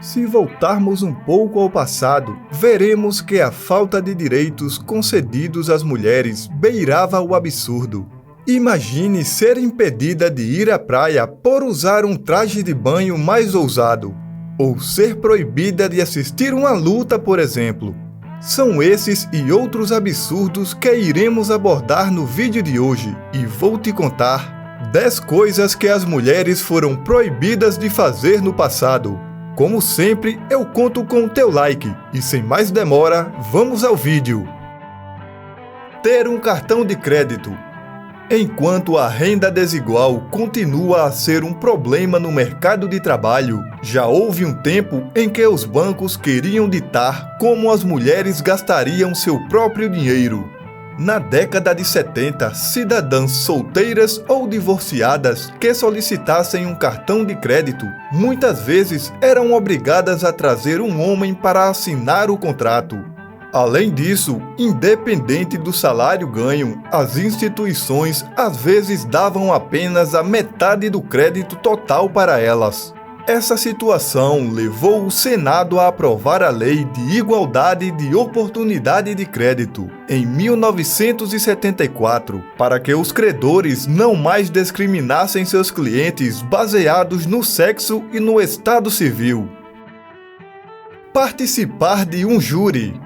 Se voltarmos um pouco ao passado, veremos que a falta de direitos concedidos às mulheres beirava o absurdo. Imagine ser impedida de ir à praia por usar um traje de banho mais ousado, ou ser proibida de assistir uma luta, por exemplo. São esses e outros absurdos que iremos abordar no vídeo de hoje e vou te contar 10 coisas que as mulheres foram proibidas de fazer no passado. Como sempre, eu conto com o teu like e sem mais demora, vamos ao vídeo. Ter um cartão de crédito. Enquanto a renda desigual continua a ser um problema no mercado de trabalho, já houve um tempo em que os bancos queriam ditar como as mulheres gastariam seu próprio dinheiro. Na década de 70, cidadãs solteiras ou divorciadas que solicitassem um cartão de crédito, muitas vezes eram obrigadas a trazer um homem para assinar o contrato. Além disso, independente do salário ganho, as instituições às vezes davam apenas a metade do crédito total para elas. Essa situação levou o Senado a aprovar a Lei de Igualdade de Oportunidade de Crédito, em 1974, para que os credores não mais discriminassem seus clientes baseados no sexo e no estado civil. Participar de um júri.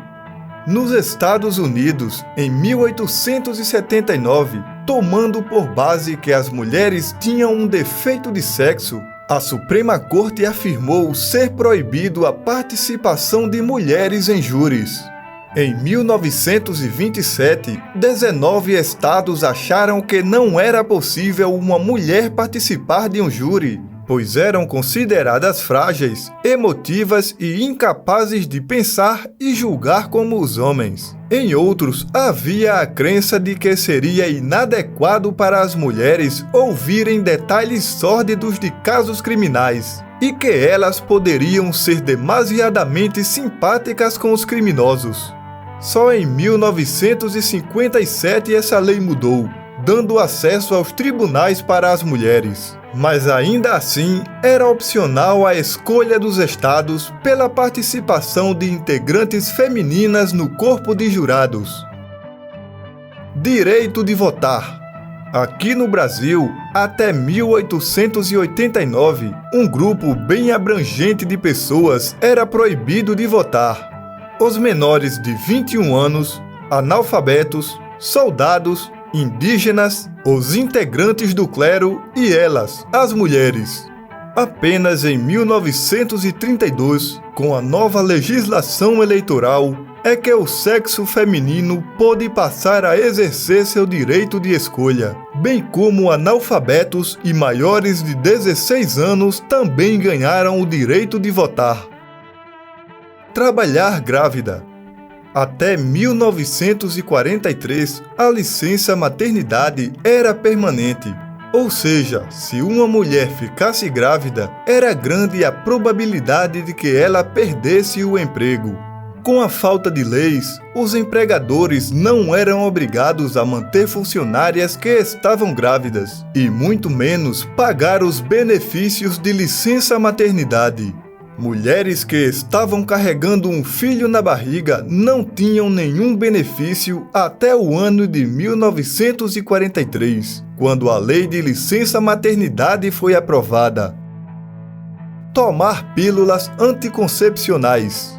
Nos Estados Unidos, em 1879, tomando por base que as mulheres tinham um defeito de sexo, a Suprema Corte afirmou ser proibido a participação de mulheres em júris. Em 1927, 19 estados acharam que não era possível uma mulher participar de um júri, pois eram consideradas frágeis, emotivas e incapazes de pensar e julgar como os homens. Em outros, havia a crença de que seria inadequado para as mulheres ouvirem detalhes sórdidos de casos criminais e que elas poderiam ser demasiadamente simpáticas com os criminosos. Só em 1957 essa lei mudou, dando acesso aos tribunais para as mulheres. Mas ainda assim, era opcional a escolha dos estados pela participação de integrantes femininas no corpo de jurados. Direito de votar. Aqui no Brasil, até 1889, um grupo bem abrangente de pessoas era proibido de votar. Os menores de 21 anos, analfabetos, soldados, indígenas, os integrantes do clero e elas, as mulheres. Apenas em 1932, com a nova legislação eleitoral, é que o sexo feminino pôde passar a exercer seu direito de escolha, bem como analfabetos e maiores de 16 anos também ganharam o direito de votar. Trabalhar grávida. Até 1943, a licença maternidade era permanente. Ou seja, se uma mulher ficasse grávida, era grande a probabilidade de que ela perdesse o emprego. Com a falta de leis, os empregadores não eram obrigados a manter funcionárias que estavam grávidas, e muito menos pagar os benefícios de licença maternidade. Mulheres que estavam carregando um filho na barriga não tinham nenhum benefício até o ano de 1943, quando a Lei de Licença Maternidade foi aprovada. Tomar pílulas anticoncepcionais.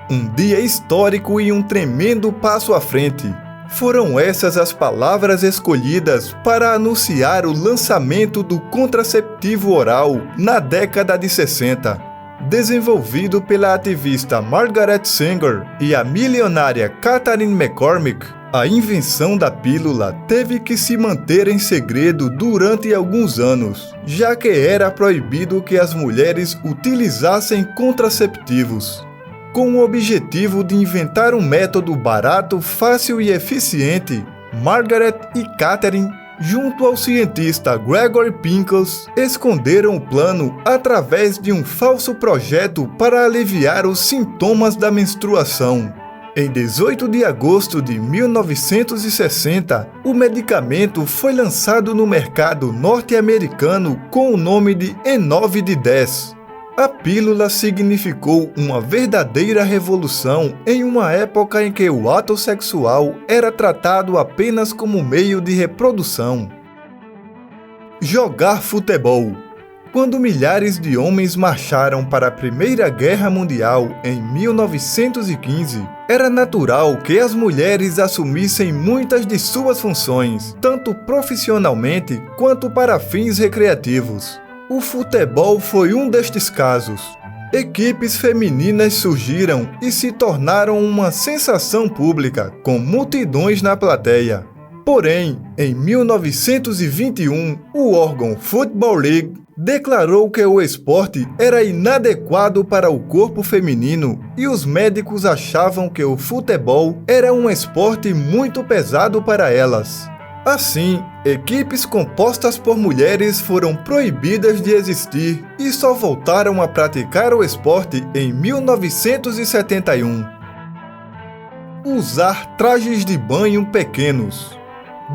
Um dia histórico e um tremendo passo à frente. Foram essas as palavras escolhidas para anunciar o lançamento do contraceptivo oral na década de 60. Desenvolvido pela ativista Margaret Sanger e a milionária Catherine McCormick, a invenção da pílula teve que se manter em segredo durante alguns anos, já que era proibido que as mulheres utilizassem contraceptivos. Com o objetivo de inventar um método barato, fácil e eficiente, Margaret e Catherine, junto ao cientista Gregory Pincus, esconderam o plano através de um falso projeto para aliviar os sintomas da menstruação. Em 18 de agosto de 1960, o medicamento foi lançado no mercado norte-americano com o nome de E9 de 10. A pílula significou uma verdadeira revolução em uma época em que o ato sexual era tratado apenas como meio de reprodução. Jogar futebol. Quando milhares de homens marcharam para a Primeira Guerra Mundial em 1915, era natural que as mulheres assumissem muitas de suas funções, tanto profissionalmente quanto para fins recreativos. O futebol foi um destes casos. Equipes femininas surgiram e se tornaram uma sensação pública, com multidões na plateia. Porém, em 1921, o órgão Football League declarou que o esporte era inadequado para o corpo feminino e os médicos achavam que o futebol era um esporte muito pesado para elas. Assim, equipes compostas por mulheres foram proibidas de existir e só voltaram a praticar o esporte em 1971. Usar trajes de banho pequenos.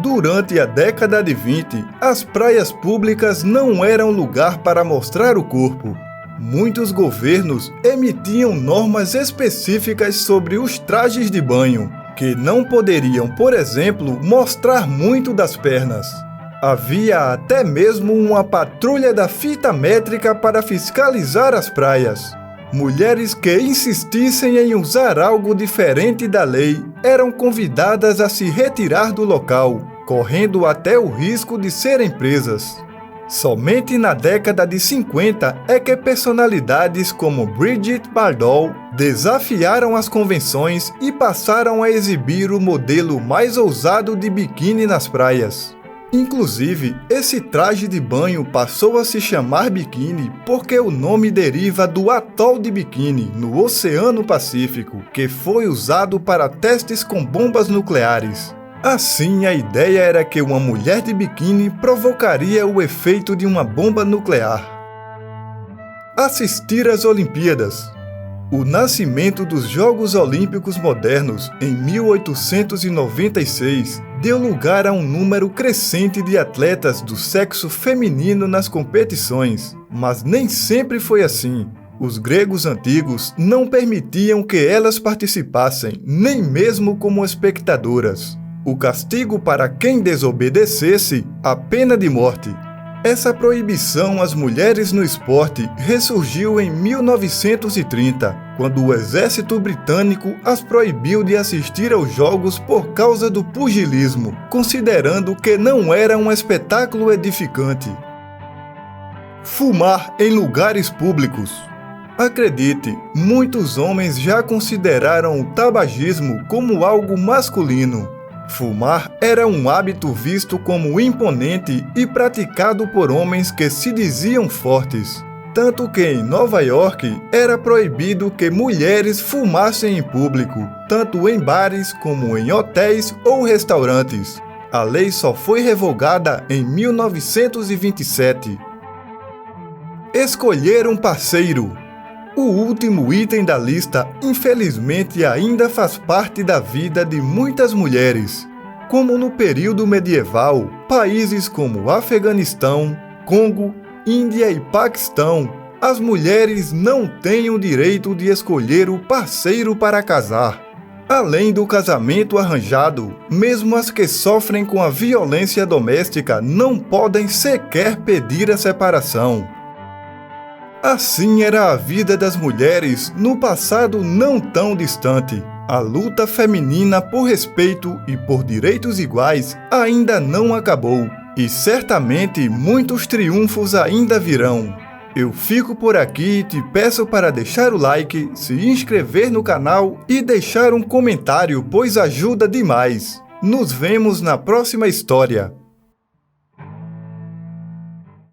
Durante a década de 20, as praias públicas não eram lugar para mostrar o corpo. Muitos governos emitiam normas específicas sobre os trajes de banho, que não poderiam, por exemplo, mostrar muito das pernas. Havia até mesmo uma patrulha da fita métrica para fiscalizar as praias. Mulheres que insistissem em usar algo diferente da lei eram convidadas a se retirar do local, correndo até o risco de serem presas. Somente na década de 50 é que personalidades como Brigitte Bardot desafiaram as convenções e passaram a exibir o modelo mais ousado de biquíni nas praias. Inclusive, esse traje de banho passou a se chamar biquíni porque o nome deriva do atol de Bikini, no Oceano Pacífico, que foi usado para testes com bombas nucleares. Assim, a ideia era que uma mulher de biquíni provocaria o efeito de uma bomba nuclear. Assistir às Olimpíadas. O nascimento dos Jogos Olímpicos modernos, em 1896, deu lugar a um número crescente de atletas do sexo feminino nas competições, mas nem sempre foi assim. Os gregos antigos não permitiam que elas participassem, nem mesmo como espectadoras. O castigo para quem desobedecesse, a pena de morte. Essa proibição às mulheres no esporte ressurgiu em 1930, quando o exército britânico as proibiu de assistir aos jogos por causa do pugilismo, considerando que não era um espetáculo edificante. Fumar em lugares públicos. Acredite, muitos homens já consideraram o tabagismo como algo masculino. Fumar era um hábito visto como imponente e praticado por homens que se diziam fortes. Tanto que em Nova York era proibido que mulheres fumassem em público, tanto em bares como em hotéis ou restaurantes. A lei só foi revogada em 1927. Escolher um parceiro. O último item da lista, infelizmente, ainda faz parte da vida de muitas mulheres. Como no período medieval, países como Afeganistão, Congo, Índia e Paquistão, as mulheres não têm o direito de escolher o parceiro para casar. Além do casamento arranjado, mesmo as que sofrem com a violência doméstica não podem sequer pedir a separação. Assim era a vida das mulheres no passado não tão distante. A luta feminina por respeito e por direitos iguais ainda não acabou, e certamente muitos triunfos ainda virão. Eu fico por aqui e te peço para deixar o like, se inscrever no canal e deixar um comentário, pois ajuda demais. Nos vemos na próxima história.